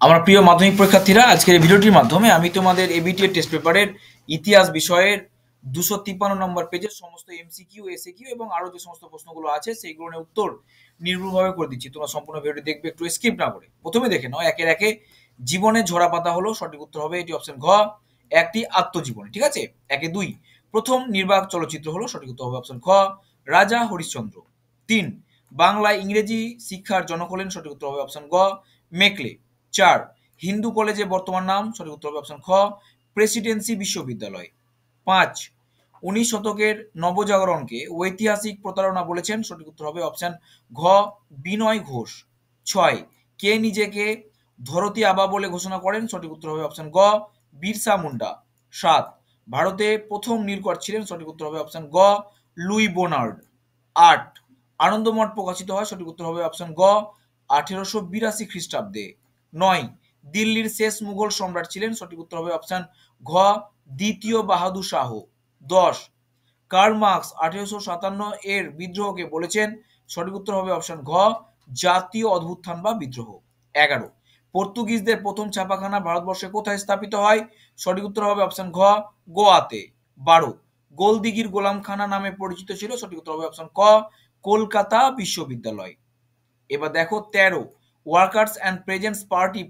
আমার প্রিয় মাধ্যমিক পরীক্ষার্থীরা, আজকের এই ভিডিওটির মাধ্যমে আমি তোমাদের এবিটিএ টেস্ট পেপারের ইতিহাস বিষয়ের 253 নম্বর পেজের সমস্ত এমসিকিউ, এসএকিউ এবং আরো যে সমস্ত প্রশ্নগুলো আছে সেইগুলোর উত্তর নির্ভুলভাবে করে দিচ্ছি। তোমরা সম্পূর্ণ ভিডিওটি দেখবে, একটু স্কিপ না করে। প্রথমে দেখে নাও একের একে। জীবনের ঝরা পাতা হলো সঠিক উত্তর হবে, এটি অপশন ঘ, একটি আত্মজীবনী। ঠিক আছে। একে দুই, প্রথম নির্বাক চলচ্চিত্র হলো সঠিক উত্তর হবে অপশন খ, রাজা হরিশ্চন্দ্র। তিন, বাংলা ইংরেজি শিক্ষার জনক হলেন, সঠিক উত্তর হবে অপশন গ, মেকলে। চার, হিন্দু কলেজে বর্তমান নাম, সঠিক উত্তর হবে অপশন খ, প্রেসিডেন্সি বিশ্ববিদ্যালয়। পাঁচ, 19 শতকের নবজাগরণকে ঐতিহাসিক প্রতারণা বলেছেন, সঠিক উত্তর হবে অপশন ঘ, বিনয় ঘোষ। ছয়, কে নিজেকে ধরতী আবা বলে ঘোষণা করেন, সঠিক উত্তর হবে অপশন গ, বিরসা মুন্ডা। সাত, ভারতে প্রথম নীলকর ছিলেন, সঠিক উত্তর হবে অপশন গ, লুই বোনার্ড। আট, আনন্দমঠ প্রকাশিত হয়, সঠিক উত্তর হবে অপশন গ, 1882 খ্রিস্টাব্দে। নয়, দিল্লির শেষ মুঘল সম্রাট ছিলেন, সঠিক উত্তর হবে অপশন ঘ, দ্বিতীয় বাহাদুর শাহ। 10, কার্ল মার্কস 1857 এর বিদ্রোহকে বলেছেন, সঠিক উত্তর হবে অপশন ঘ, জাতীয় অভ্যুত্থান বা বিদ্রোহ। 11, পর্তুগিজদের প্রথম ছাপাখানা ভারতবর্ষে কোথায় স্থাপিত হয়, সঠিক উত্তর হবে অপশন ঘ, গোয়াতে। 12, গোলদিঘির গোলামখানা নামে পরিচিত ছিল, সঠিক উত্তর হবে অপশন ক, কলকাতা বিশ্ববিদ্যালয়। এবার দেখো 13, ওয়ার্কার্স অ্যান্ড প্রেজেন্টস পার্টি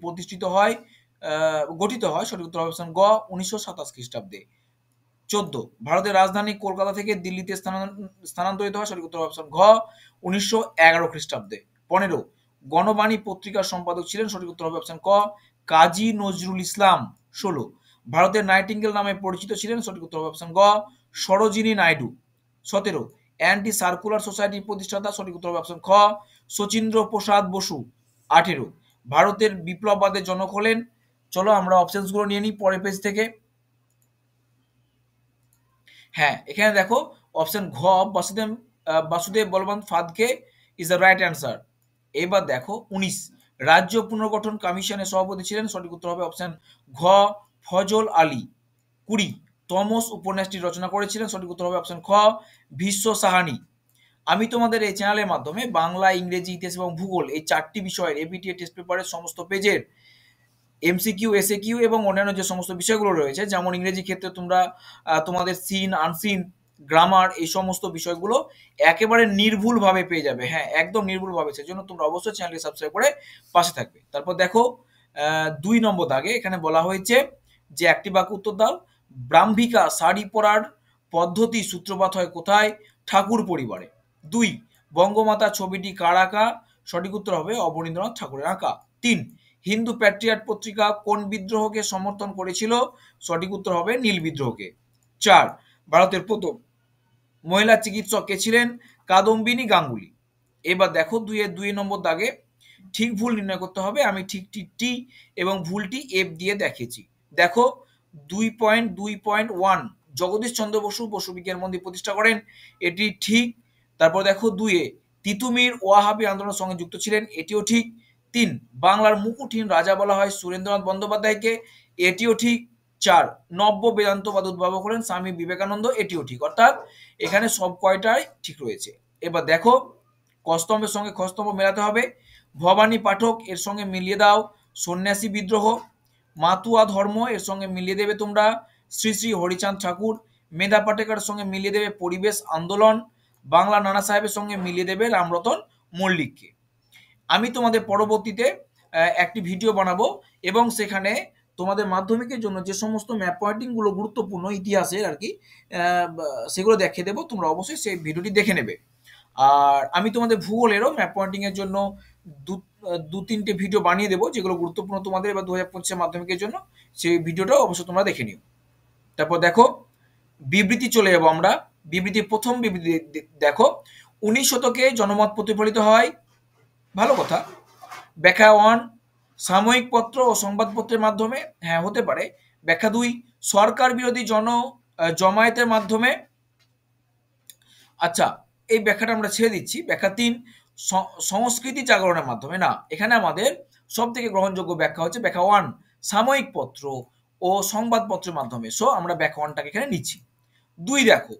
গঠিত হয়, সঠিক উত্তর অপশন গ, 1927 খ্রিস্টাব্দে। 14, ভারতের রাজধানী কলকাতা থেকে দিল্লিতে স্থানান্তরিত হয়, সঠিক উত্তর অপশন ঘ, 1911 খ্রিস্টাব্দে। 15, গণবাণী পত্রিকার সম্পাদক ছিলেন, সঠিক উত্তর হবে অপশন ক, কাজী নজরুল ইসলাম। 16, ভারতের নাইটিঙ্গেল নামে পরিচিত ছিলেন, সঠিক উত্তর হবে অপশন গ, সরোজিনী নাইডু। 17, অ্যান্টি সার্কুলার সোসাইটির প্রতিষ্ঠাতা, সঠিক উত্তর হবে অপশন খ, শচীন্দ্র প্রসাদ বসু। 18, ভারতের বিপ্লববাদের জনক হলেন, চলো আমরা অপশনসগুলো নিয়ে নিই পরের পেজ থেকে। হ্যাঁ, এখানে দেখো অপশন ঘ, Basudev Balwant Phadke is the right answer. এবার দেখো 19, রাজ্য পুনর্গঠন কমিশনের সভাপতি ছিলেন, সঠিক উত্তর হবে অপশন ঘ, ফজল আলী। 20, তমস উপন্যাসটি রচনা করেছিলেন, সঠিক উত্তর হবে অপশন খ, ভীষ্ম সাহানি। আমি তোমাদের এই চ্যানেলের মাধ্যমে বাংলা, ইংরেজি, ইতিহাস এবং ভূগোল এই 4টি বিষয়ের এবিটিএ টেস্ট পেপারের সমস্ত পেজের এমসিকিউ, এসএকিউ এবং অন্যান্য যে সমস্ত বিষয়গুলো রয়েছে, যেমন ইংরেজি ক্ষেত্রে তোমরা তোমাদের সিন, আনসিন, গ্রামার, এই সমস্ত বিষয়গুলো একেবারে নির্ভুলভাবে পেয়ে যাবে। হ্যাঁ, একদম নির্ভুলভাবে। সেজন্য তোমরা অবশ্যই চ্যানেলটি সাবস্ক্রাইব করে পাশে থাকবে। তারপর দেখো 2 নম্বর দাগে এখানে বলা হয়েছে যে একটি বাক্য উত্তর দাও। ব্রাহ্মিকা শাড়ি পরার পদ্ধতি সূত্রপাত হয় কোথায়, ঠাকুর পরিবারে। 2, বঙ্গমাতা ছবিটি কার আঁকা, সঠিক উত্তর হবে অবনীন্দ্রনাথ ঠাকুরের আঁকা। 3, হিন্দু প্যাট্রিয়ট পত্রিকা কোন বিদ্রোহকে সমর্থন করেছিল, সঠিক উত্তর হবে নীল বিদ্রোহকে। 4, ভারতের প্রথম মহিলা চিকিৎসক কে ছিলেন, কাদম্বিনী গাঙ্গুলি। এবার দেখো 2 নম্বর দাগে ঠিক ভুল নির্ণয় করতে হবে। আমি ঠিকটি টি এবং ভুলটি এফ দিয়ে দেখিয়েছি। দেখো 2.2.1, জগদীশ চন্দ্র বসু বিজ্ঞান মন্দির প্রতিষ্ঠা করেন, এটি ঠিক। তারপর দেখো 2 তিতুমির ওয়াহাবি আন্দোলনের সঙ্গে যুক্ত ছিলেন, এটিও ঠিক। 3, বাংলার মুকুটহীন রাজা বলা হয় সুরেন্দ্রনাথ বন্দ্যোপাধ্যায়কে, এটিও ঠিক। 4, নব্য বেদান্তবাদ উদ্ভাবক হলেন স্বামী বিবেকানন্দ, এটিও ঠিক। অর্থাৎ এখানে সব কয়টাই ঠিক রয়েছে। এবার দেখো কস্তম্ভের সঙ্গে খস্তম্ভ মেলাতে হবে। ভবানী পাঠক এর সঙ্গে মিলিয়ে দাও সন্ন্যাসী বিদ্রোহ। মাতুয়া ধর্ম এর সঙ্গে মিলিয়ে দেবে তোমরা শ্রী শ্রী হরিচাঁদ ঠাকুর। মেধা পাটেকার সঙ্গে মিলিয়ে দেবে পরিবেশ আন্দোলন। বাংলা নানা সাহেবের সঙ্গে মিলিয়ে দেবে রামরতন মল্লিককে। আমি তোমাদের পরবর্তীতে একটি ভিডিও বানাবো এবং সেখানে তোমাদের মাধ্যমিকের জন্য যে সমস্ত ম্যাপ পয়েন্টিংগুলো গুরুত্বপূর্ণ ইতিহাসের আর কি, সেগুলো দেখিয়ে দেবো। তোমরা অবশ্যই সেই ভিডিওটি দেখে নেবে। আর আমি তোমাদের ভূগোলেরও ম্যাপ পয়েন্টিং এর জন্য দু তিনটে ভিডিও বানিয়ে দেবো, যেগুলো গুরুত্বপূর্ণ তোমাদের এবার 2025 মাধ্যমিকের জন্য। সেই ভিডিওটাও অবশ্যই তোমরা দেখে নিও। তারপর দেখো বিবৃতি চলে যাবো আমরা। প্রথম বিবৃতি দেখো, 19 শতকে জনমত প্রতিফলিত হয়, ভালো কথা। ব্যাখ্যা 1, সাময়িক পত্র ও সংবাদপত্রের মাধ্যমে, হ্যাঁ হতে পারে। ব্যাখ্যা 2, সরকার বিরোধী জমায়েতের মাধ্যমে। আচ্ছা, এই ব্যাখ্যাটা আমরা ছেড়ে দিচ্ছি। ব্যাখ্যা 3, সংস্কৃতি জাগরণের মাধ্যমে। না, এখানে আমাদের সব থেকে গ্রহণযোগ্য ব্যাখ্যা হচ্ছে ব্যাখ্যা 1, সাময়িক পত্র ও সংবাদপত্রের মাধ্যমে। সো আমরা ব্যাখ্যা 1টাকে এখানে নিচ্ছি। 2 দেখো,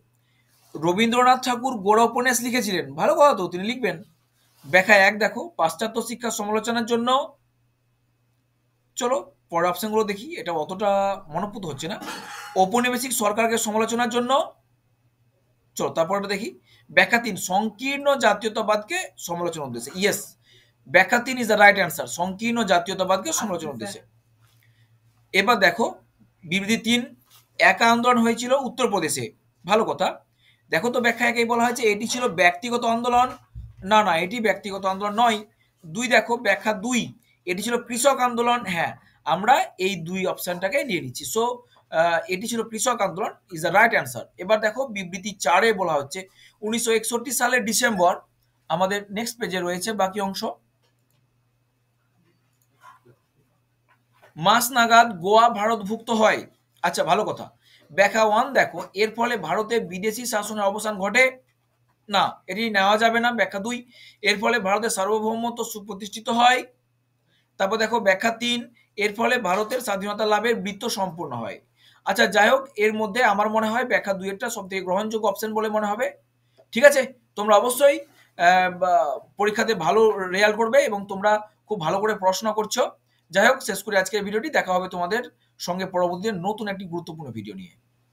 রবীন্দ্রনাথ ঠাকুর গোড়া উপন্যাস লিখেছিলেন, ভালো কথা তো, তিনি লিখবেন। ব্যাখ্যা 1 দেখো, পাশ্চাত্য শিক্ষার সমালোচনার জন্য চলো পরের অপশনগুলো দেখি, এটা অতটা মনোপুত হচ্ছে না। ঔপনিবেশিক সরকারকে সমালোচনার জন্য, চলো তারপরটা দেখি। ব্যাখ্যা 3 সংকীর্ণ জাতীয়তাবাদকে সমালোচনার উদ্দেশ্যে। ইয়েস, ব্যাখ্যা 3 ইজ দ্য রাইট অ্যান্সার, সংকীর্ণ জাতীয়তাবাদকে সমালোচনার উদ্দেশ্যে। এবার দেখো বিবৃতি 3 একা আন্দোলন হয়েছিল উত্তরপ্রদেশে, ভালো কথা। দেখো তো ব্যাখ্যা একেই বলা হয়েছে এটি ছিল ব্যক্তিগত আন্দোলন, না না এটি ব্যক্তিগত আন্দোলন নয়। 2 দেখো ব্যাখ্যা 2 এটি ছিল কৃষক আন্দোলন, হ্যাঁ আমরা এই 2 অপশনটাকে নিয়ে নিচ্ছি। সো এটি ছিল কৃষক আন্দোলন ইজ দ্য রাইট অ্যান্সার। এবার দেখো বিবৃতি 4 এ বলা হচ্ছে 1961 সালের ডিসেম্বর, আমাদের নেক্সট পেজে রয়েছে বাকি অংশ। মাস নাগাদ গোয়া ভারতভুক্ত হয়, আচ্ছা ভালো কথা। ব্যাখ্যা 1 দেখো এর ফলে ভারতে বিদেশি শাসনের অবসান ঘটে, না এটি নেওয়া যাবে না। ব্যাখ্যা 2 এর ফলে ভারতের সার্বভৌমত্ব সুপ্রতিষ্ঠিত হয়। তারপর দেখো ব্যাখ্যা 3 এর ফলে ভারতের স্বাধীনতা লাভের বৃত্ত সম্পূর্ণ হয়। আচ্ছা যাই হোক, এর মধ্যে আমার মনে হয় ব্যাখ্যা 2 এরটা সব থেকে গ্রহণযোগ্য অপশন বলে মনে হবে। ঠিক আছে, তোমরা অবশ্যই পরীক্ষাতে ভালো রেজাল্ট করবে এবং তোমরা খুব ভালো করে পড়াশোনা করছো। যাই হোক, শেষ করে আজকের ভিডিওটি, দেখা হবে তোমাদের সঙ্গে পরবর্তীতে নতুন একটি গুরুত্বপূর্ণ ভিডিও নিয়ে।